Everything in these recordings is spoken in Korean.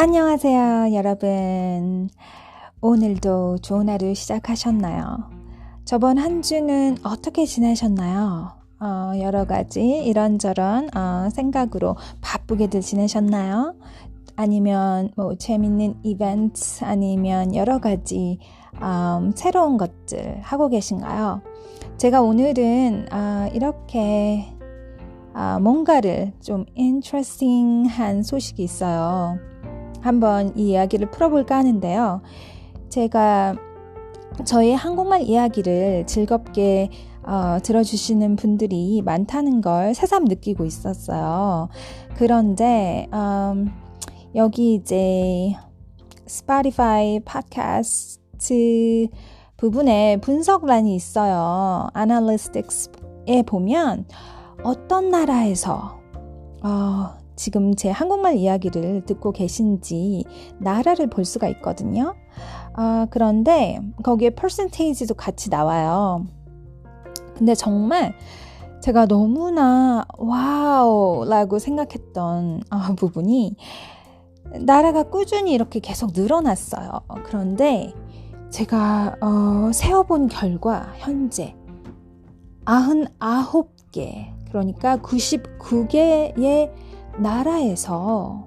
안녕하세요, 여러분. 오늘도 좋은 하루 시작하셨나요? 저번 한 주는 어떻게 지내셨나요? 여러 가지 이런저런 생각으로 바쁘게들 지내셨나요? 아니면 재밌는 이벤트 아니면 여러 가지 새로운 것들 하고 계신가요? 제가 오늘은 이렇게 뭔가를 좀 interesting한 소식이 있어요. 한번 이 이야기를 풀어볼까 하는데요. 제가 저의 한국말 이야기를 즐겁게 들어주시는 분들이 많다는 걸 새삼 느끼고 있었어요. 그런데 여기 이제 스포티파이 팟캐스트 부분에 분석란이 있어요. 애널리스틱스에 보면 어떤 나라에서 지금 제 한국말 이야기를 듣고 계신지 나라를 볼 수가 있거든요. 그런데 거기에 퍼센테이지도 같이 나와요. 근데 정말 제가 너무나 와우라고 생각했던 부분이 나라가 꾸준히 이렇게 계속 늘어났어요. 그런데 제가 세어본 결과 현재 99개, 그러니까 99개의 나라에서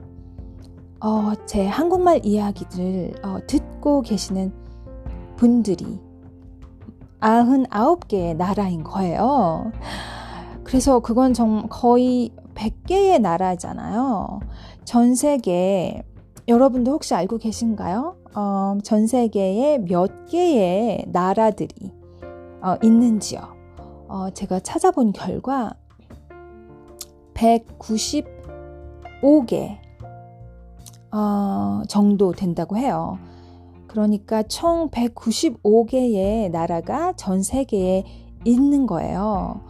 제 한국말 이야기를 듣고 계시는 분들이 99개의 나라인 거예요. 그래서 그건 거의 100개의 나라잖아요. 전 세계, 여러분도 혹시 알고 계신가요? 전 세계에 몇 개의 나라들이 있는지요? 제가 찾아본 결과 195개 정도 된다고 해요. 그러니까 총 195개의 나라가 전 세계에 있는 거예요.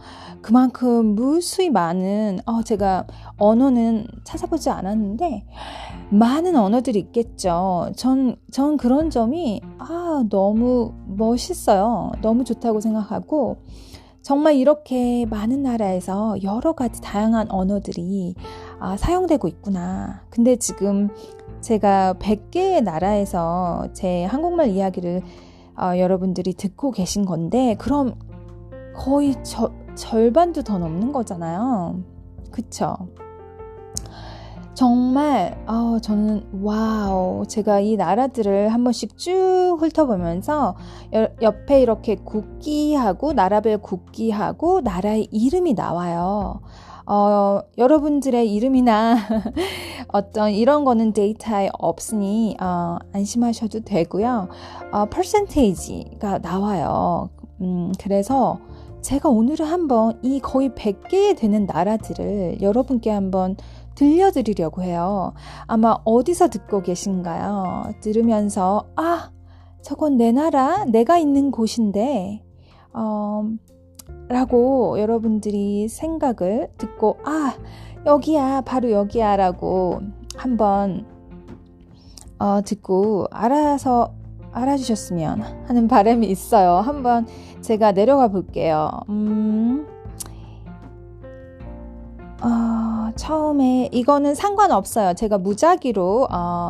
그만큼 무수히 많은 제가 언어는 찾아보지 않았는데 많은 언어들이 있겠죠. 전 그런 점이 너무 멋있어요. 너무 좋다고 생각하고 정말 이렇게 많은 나라에서 여러 가지 다양한 언어들이 사용되고 있구나. 근데 지금 제가 100개의 나라에서 제 한국말 이야기를 여러분들이 듣고 계신 건데 그럼 거의 절반도 더 넘는 거잖아요. 그쵸? 정말 저는 와우, 제가 이 나라들을 한 번씩 쭉 훑어보면서 옆에 이렇게 국기하고 나라별 국기하고 나라의 이름이 나와요. 여러분들의 이름이나 어떤 이런 거는 데이터에 없으니 안심하셔도 되고요. 퍼센테이지가 나와요. 그래서 제가 오늘은 한번 이 거의 100개 되는 나라들을 여러분께 한번 들려드리려고 해요. 아마 어디서 듣고 계신가요? 들으면서 저건 내 나라, 내가 있는 곳인데 라고 여러분들이 생각을 듣고 여기야, 바로 여기야 라고 한번 듣고 알아주셨으면 하는 바람이 있어요. 한번 제가 내려가 볼게요. 처음에 이거는 상관없어요. 제가 무작위로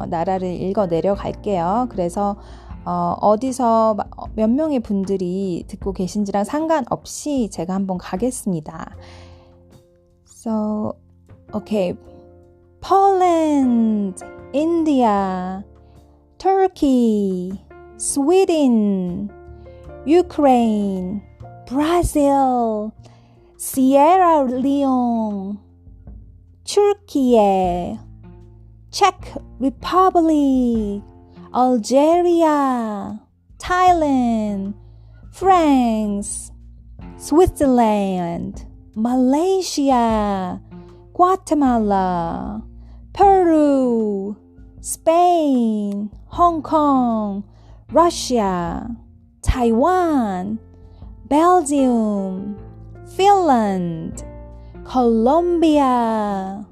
나라를 읽어 내려갈게요. 그래서 어디서 몇 명의 분들이 듣고 계신지랑 상관없이 제가 한번 가겠습니다. So, okay. Poland, India, Turkey, Sweden, Ukraine, Brazil, Sierra Leone, Turkey, Czech Republic, Algeria, Thailand, France, Switzerland, Malaysia, Guatemala, Peru, Spain, Hong Kong, Russia, Taiwan, Belgium, Finland, Colombia,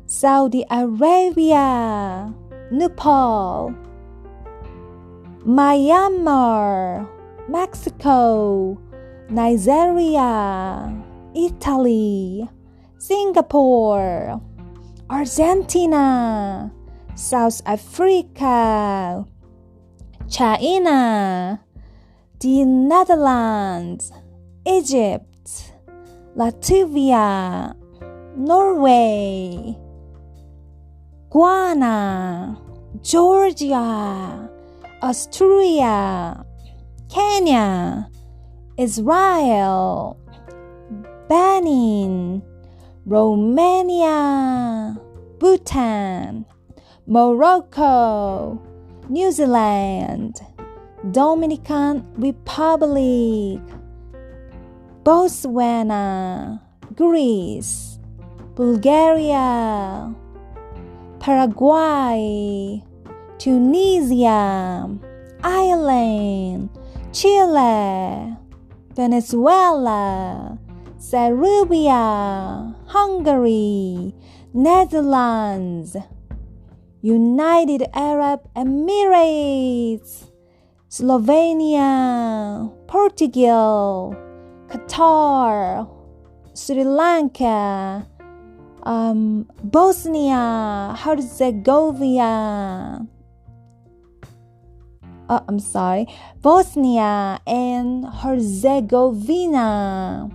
Saudi Arabia, Nepal, Myanmar, Mexico, Nigeria, Italy, Singapore, Argentina, South Africa, China, the Netherlands, Egypt, Latvia, Norway, Ghana, Georgia, Austria, Kenya, Israel, Benin, Romania, Bhutan, Morocco, New Zealand, Dominican Republic, Botswana, Greece, Bulgaria, Paraguay, Tunisia, Ireland, Chile, Venezuela, Serbia, Hungary, Netherlands, United Arab Emirates, Slovenia, Portugal, Qatar, Sri Lanka, Bosnia, Herzegovina. Bosnia and Herzegovina,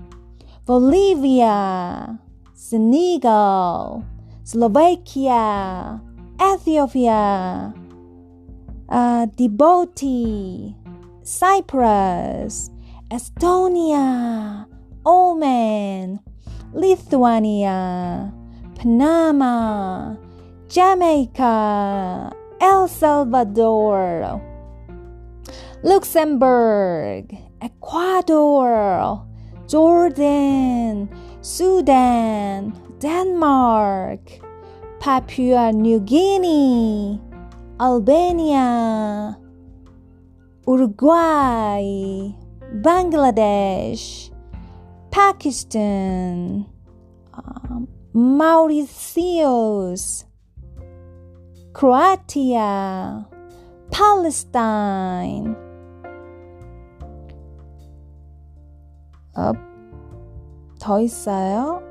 Bolivia, Senegal, Slovakia, Ethiopia, Djibouti, Cyprus, Estonia, Oman, Lithuania, Panama, Jamaica, El Salvador, Luxembourg, Ecuador, Jordan, Sudan, Denmark, Papua New Guinea, Albania, Uruguay, Bangladesh, Pakistan, Mauritius, Croatia, Palestine. 더 있어요?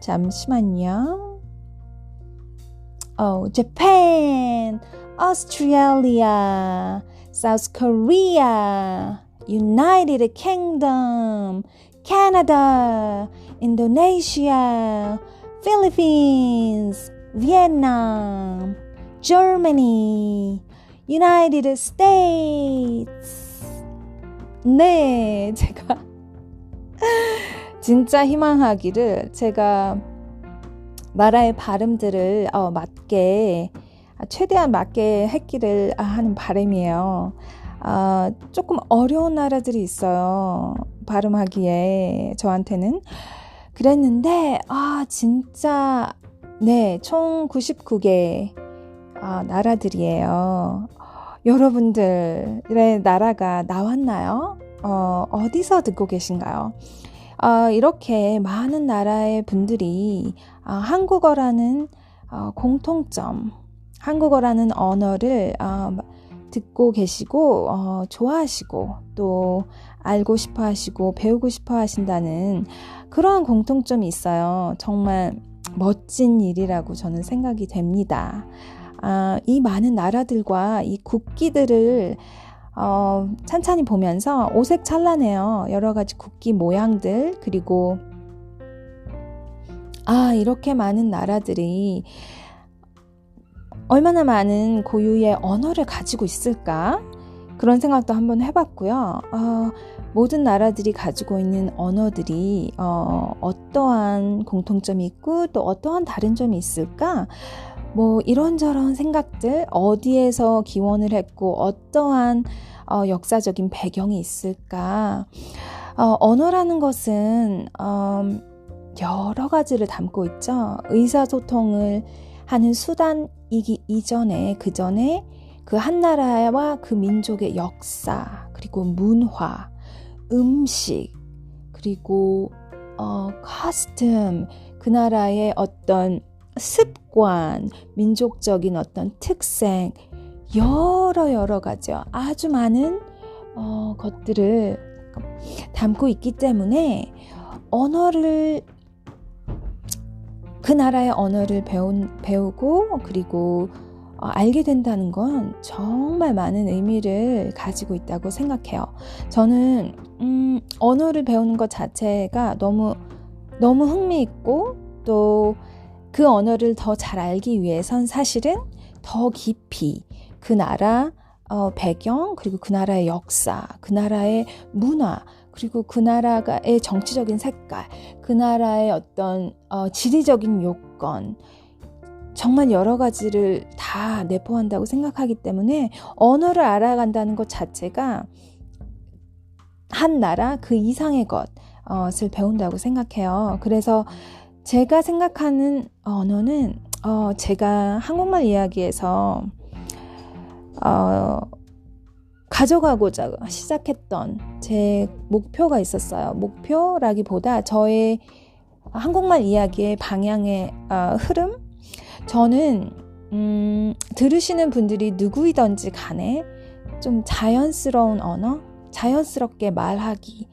잠시만요. Japan, Australia, South Korea, United Kingdom, Canada, Indonesia, Philippines, Vietnam, Germany, United States. 네, 제가 진짜 희망하기를 제가 나라의 발음들을 맞게 최대한 맞게 했기를 하는 바람이에요. 조금 어려운 나라들이 있어요. 발음하기에 저한테는. 그랬는데 진짜 네, 총 99개 나라들이에요. 여러분들의 나라가 나왔나요? 어디서 듣고 계신가요? 이렇게 많은 나라의 분들이 한국어라는 공통점, 한국어라는 언어를 듣고 계시고 좋아하시고 또 알고 싶어 하시고 배우고 싶어 하신다는 그런 공통점이 있어요. 정말 멋진 일이라고 저는 생각이 됩니다. 이 많은 나라들과 이 국기들을 찬찬히 보면서 오색찬란해요. 여러 가지 국기 모양들, 그리고 이렇게 많은 나라들이 얼마나 많은 고유의 언어를 가지고 있을까? 그런 생각도 한번 해봤고요. 모든 나라들이 가지고 있는 언어들이 어떠한 공통점이 있고 또 어떠한 다른 점이 있을까? 뭐 이런저런 생각들, 어디에서 기원을 했고 어떠한 역사적인 배경이 있을까? 언어라는 것은 여러 가지를 담고 있죠. 의사소통을 하는 수단이기 이전에, 그 전에 그 한 나라와 그 민족의 역사, 그리고 문화, 음식, 그리고 커스텀, 그 나라의 어떤 습관, 민족적인 어떤 특색, 여러 가지요. 아주 많은 것들을 담고 있기 때문에 언어를 그 나라의 언어를 배우고 그리고 알게 된다는 건 정말 많은 의미를 가지고 있다고 생각해요. 저는 언어를 배우는 것 자체가 너무 흥미있고 또 그 언어를 더 잘 알기 위해선 사실은 더 깊이 그 나라 배경, 그리고 그 나라의 역사, 그 나라의 문화, 그리고 그 나라의 정치적인 색깔, 그 나라의 어떤 지리적인 요건, 정말 여러 가지를 다 내포한다고 생각하기 때문에 언어를 알아간다는 것 자체가 한 나라 그 이상의 것을 배운다고 생각해요. 그래서 제가 생각하는 언어는 제가 한국말 이야기에서 가져가고자 시작했던 제 목표가 있었어요. 목표라기보다 저의 한국말 이야기의 방향의 흐름? 저는 들으시는 분들이 누구이든지 간에 좀 자연스러운 언어, 자연스럽게 말하기,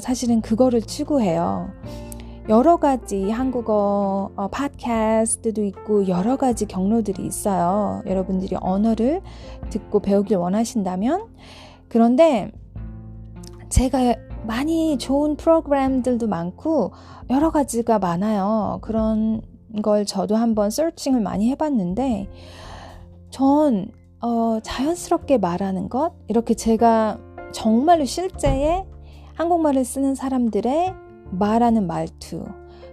사실은 그거를 추구해요. 여러 가지 한국어 팟캐스트도 있고 여러 가지 경로들이 있어요. 여러분들이 언어를 듣고 배우길 원하신다면. 그런데 제가 많이 좋은 프로그램들도 많고 여러 가지가 많아요. 그런 걸 저도 한번 서칭을 많이 해봤는데 전 자연스럽게 말하는 것, 이렇게 제가 정말로 실제의 한국말을 쓰는 사람들의 말하는 말투,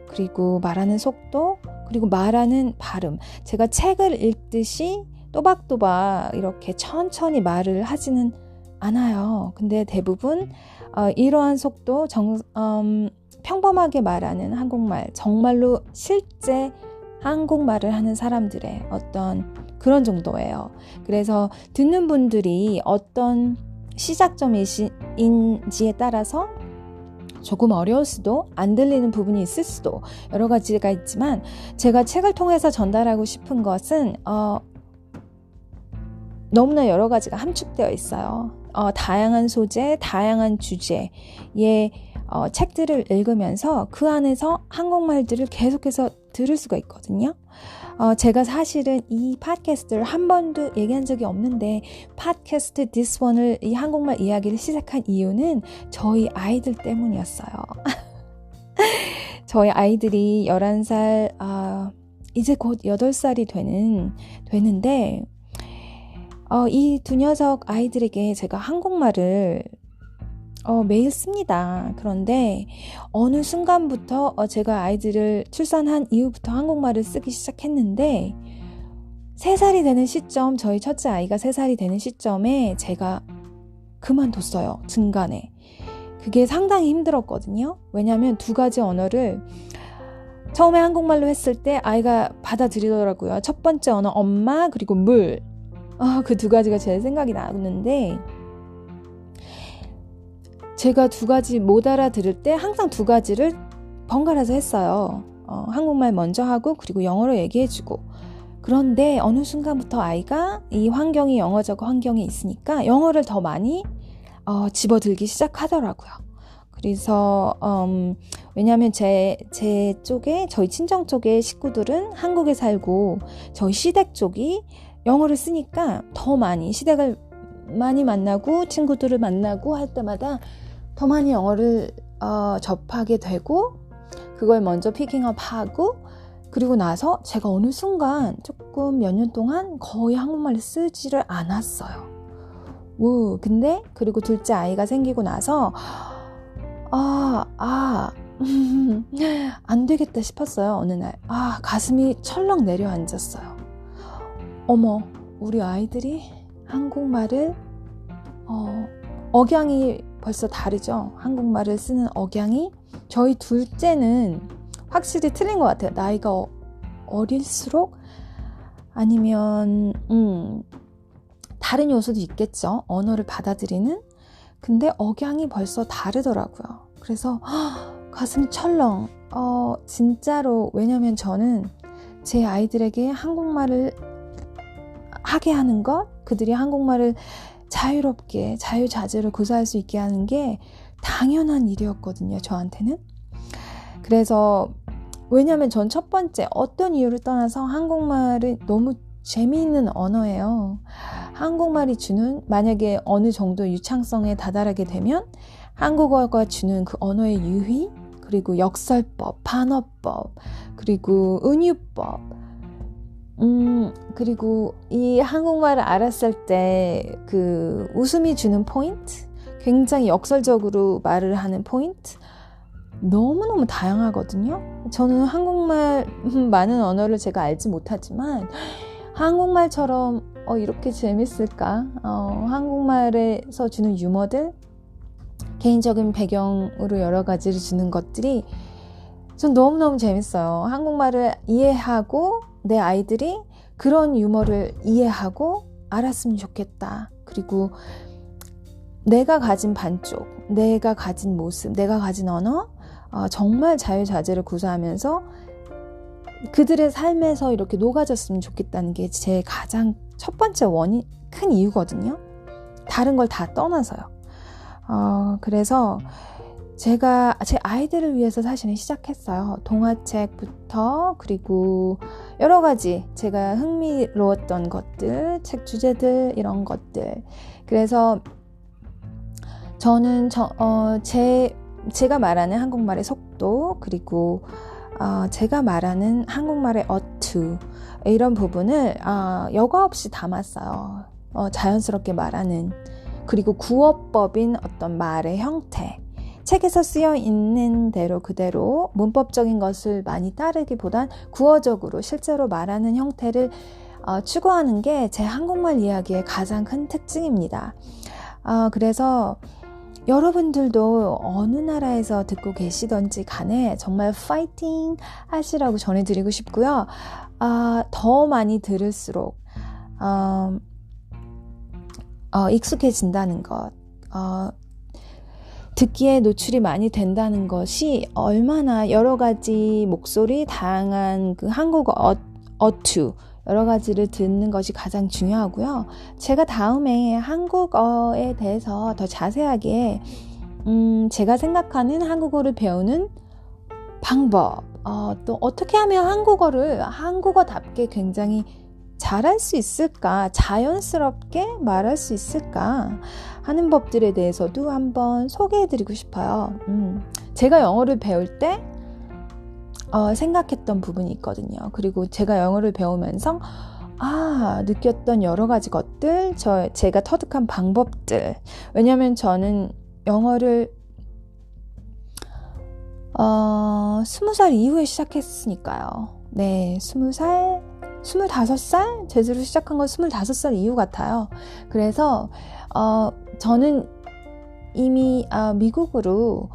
그리고 말하는 속도, 그리고 말하는 발음, 제가 책을 읽듯이 또박또박 이렇게 천천히 말을 하지는 않아요. 근데 대부분 이러한 속도, 평범하게 말하는 한국말, 정말로 실제 한국말을 하는 사람들의 어떤 그런 정도예요. 그래서 듣는 분들이 어떤 시작점인지에 따라서 조금 어려울 수도, 안 들리는 부분이 있을 수도, 여러 가지가 있지만 제가 책을 통해서 전달하고 싶은 것은 너무나 여러 가지가 함축되어 있어요. 다양한 소재, 다양한 주제의 책들을 읽으면서 그 안에서 한국말들을 계속해서 들을 수가 있거든요. 제가 사실은 이 팟캐스트를 한 번도 얘기한 적이 없는데 팟캐스트 This One을 이 한국말 이야기를 시작한 이유는 저희 아이들 때문이었어요. 저희 아이들이 11살, 이제 곧 8살이 되는데 이 두 녀석 아이들에게 제가 한국말을 매일 씁니다. 그런데 어느 순간부터 제가 아이들을 출산한 이후부터 한국말을 쓰기 시작했는데 3살이 되는 시점, 저희 첫째 아이가 3살이 되는 시점에 제가 그만뒀어요. 중간에. 그게 상당히 힘들었거든요. 왜냐하면 두 가지 언어를 처음에 한국말로 했을 때 아이가 받아들이더라고요. 첫 번째 언어 엄마, 그리고 물. 그 두 가지가 제일 생각이 나는데 제가 두 가지 못 알아들을 때 항상 두 가지를 번갈아서 했어요. 한국말 먼저 하고 그리고 영어로 얘기해주고. 그런데 어느 순간부터 아이가 이 환경이 영어적 환경에 있으니까 영어를 더 많이 집어들기 시작하더라고요. 그래서 왜냐하면 제 쪽에, 저희 친정 쪽의 식구들은 한국에 살고 저희 시댁 쪽이 영어를 쓰니까 더 많이 시댁을 많이 만나고 친구들을 만나고 할 때마다 더 많이 영어를 접하게 되고 그걸 먼저 피킹업하고 그리고 나서 제가 어느 순간 조금 몇 년 동안 거의 한국말을 쓰지를 않았어요. 근데 그리고 둘째 아이가 생기고 나서 안 되겠다 싶었어요. 어느 날 가슴이 철렁 내려앉았어요. 어머, 우리 아이들이 한국말을 억양이 벌써 다르죠. 한국말을 쓰는 억양이 저희 둘째는 확실히 틀린 것 같아요. 나이가 어릴수록 아니면 다른 요소도 있겠죠. 언어를 받아들이는. 근데 억양이 벌써 다르더라고요. 그래서 가슴이 철렁. 진짜로. 왜냐면 저는 제 아이들에게 한국말을 하게 하는 것, 그들이 한국말을 자유롭게 자유자재로 구사할 수 있게 하는 게 당연한 일이었거든요. 저한테는. 그래서 왜냐하면 전 첫 번째 어떤 이유를 떠나서 한국말은 너무 재미있는 언어예요. 한국말이 주는 만약에 어느 정도 유창성에 다다르게 되면 한국어가 주는 그 언어의 유희 그리고 역설법, 반어법 그리고 은유법 그리고 이 한국말을 알았을 때 그 웃음이 주는 포인트 굉장히 역설적으로 말을 하는 포인트 너무너무 다양하거든요. 저는 한국말 많은 언어를 제가 알지 못하지만 한국말처럼 이렇게 재밌을까? 한국말에서 주는 유머들 개인적인 배경으로 여러 가지를 주는 것들이 전 너무너무 재밌어요. 한국말을 이해하고 내 아이들이 그런 유머를 이해하고 알았으면 좋겠다. 그리고 내가 가진 반쪽, 내가 가진 모습, 내가 가진 언어 정말 자유자재를 구사하면서 그들의 삶에서 이렇게 녹아졌으면 좋겠다는 게 제 가장 첫 번째 큰 이유거든요. 다른 걸 다 떠나서요. 그래서 제가 제 아이들을 위해서 사실은 시작했어요. 동화책부터 그리고 여러 가지 제가 흥미로웠던 것들, 책 주제들 이런 것들. 그래서 저는 제가 말하는 한국말의 속도 그리고 제가 말하는 한국말의 어투 이런 부분을 여과 없이 담았어요. 자연스럽게 말하는 그리고 구어법인 어떤 말의 형태 책에서 쓰여 있는 대로 그대로 문법적인 것을 많이 따르기보단 구어적으로 실제로 말하는 형태를 추구하는 게 제 한국말 이야기의 가장 큰 특징입니다. 그래서 여러분들도 어느 나라에서 듣고 계시던지 간에 정말 파이팅 하시라고 전해드리고 싶고요. 더 많이 들을수록 익숙해진다는 것, 듣기에 노출이 많이 된다는 것이 얼마나 여러 가지 목소리, 다양한 그 한국어 어투 여러 가지를 듣는 것이 가장 중요하고요. 제가 다음에 한국어에 대해서 더 자세하게 제가 생각하는 한국어를 배우는 방법, 또 어떻게 하면 한국어를 한국어답게 굉장히 잘할 수 있을까, 자연스럽게 말할 수 있을까 하는 법들에 대해서도 한번 소개해드리고 싶어요. 제가 영어를 배울 때 생각했던 부분이 있거든요. 그리고 제가 영어를 배우면서 느꼈던 여러 가지 것들, 제가 터득한 방법들. 왜냐하면 저는 영어를 20살 이후에 시작했으니까요. 네, 20살, 25살? 제대로 시작한 건 25살 이후 같아요. 그래서 저는 이미 미국으로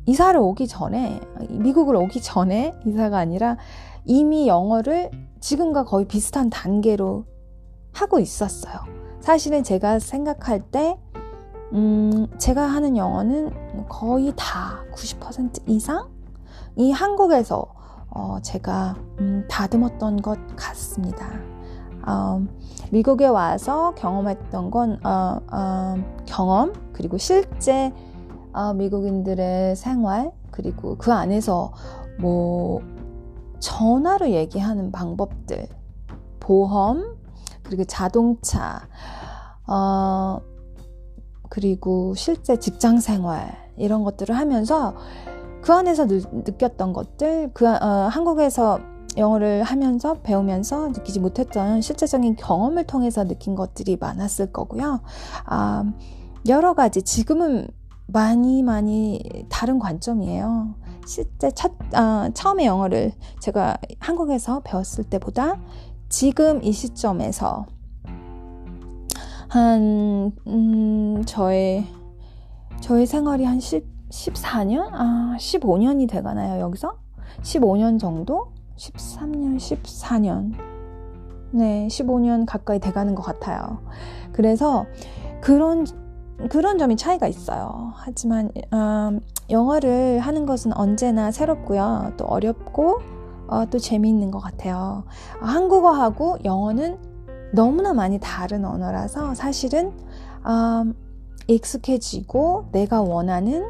이사를 오기 전에, 미국을 오기 전에 이사가 아니라 이미 영어를 지금과 거의 비슷한 단계로 하고 있었어요. 사실은 제가 생각할 때 제가 하는 영어는 거의 다 90% 이상이 한국에서 제가 다듬었던 것 같습니다. 미국에 와서 경험했던 건 경험 그리고 실제 미국인들의 생활 그리고 그 안에서 뭐 전화로 얘기하는 방법들, 보험 그리고 자동차 그리고 실제 직장 생활 이런 것들을 하면서 그 안에서 느꼈던 것들, 한국에서 영어를 하면서 배우면서 느끼지 못했던 실제적인 경험을 통해서 느낀 것들이 많았을 거고요. 여러 가지 지금은 많이 다른 관점이에요. 실제 처음에 영어를 제가 한국에서 배웠을 때보다 지금 이 시점에서 한 저의 생활이 한 14년? 15년이 돼가나요, 여기서? 15년 정도? 13년, 14년. 네, 15년 가까이 돼가는 것 같아요. 그래서 그런 점이 차이가 있어요. 하지만 영어를 하는 것은 언제나 새롭고요. 또 어렵고 또 재미있는 것 같아요. 한국어하고 영어는 너무나 많이 다른 언어라서 사실은 익숙해지고 내가 원하는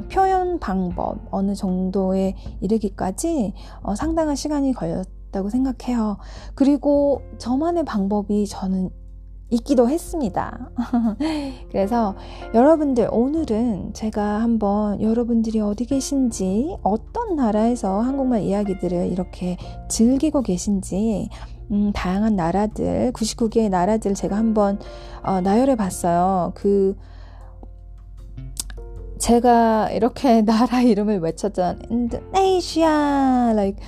표현 방법 어느 정도에 이르기까지 상당한 시간이 걸렸다고 생각해요. 그리고 저만의 방법이 저는 있기도 했습니다. 그래서 여러분들, 오늘은 제가 한번 여러분들이 어디 계신지, 어떤 나라에서 한국말 이야기들을 이렇게 즐기고 계신지, 다양한 나라들, 99개의 나라들 제가 한번 나열해 봤어요. 제가 이렇게 나라 이름을 외쳤던 인도네시아, like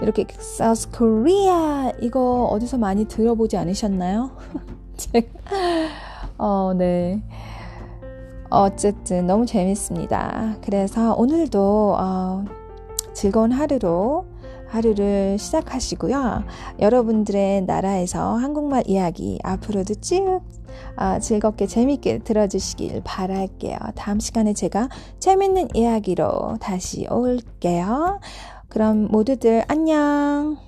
이렇게 South Korea, 이거 어디서 많이 들어보지 않으셨나요? 네. 어쨌든 너무 재밌습니다. 그래서 오늘도 즐거운 하루를 시작하시고요. 여러분들의 나라에서 한국말 이야기 앞으로도 쭉 즐겁게 재밌게 들어주시길 바랄게요. 다음 시간에 제가 재밌는 이야기로 다시 올게요. 그럼 모두들 안녕.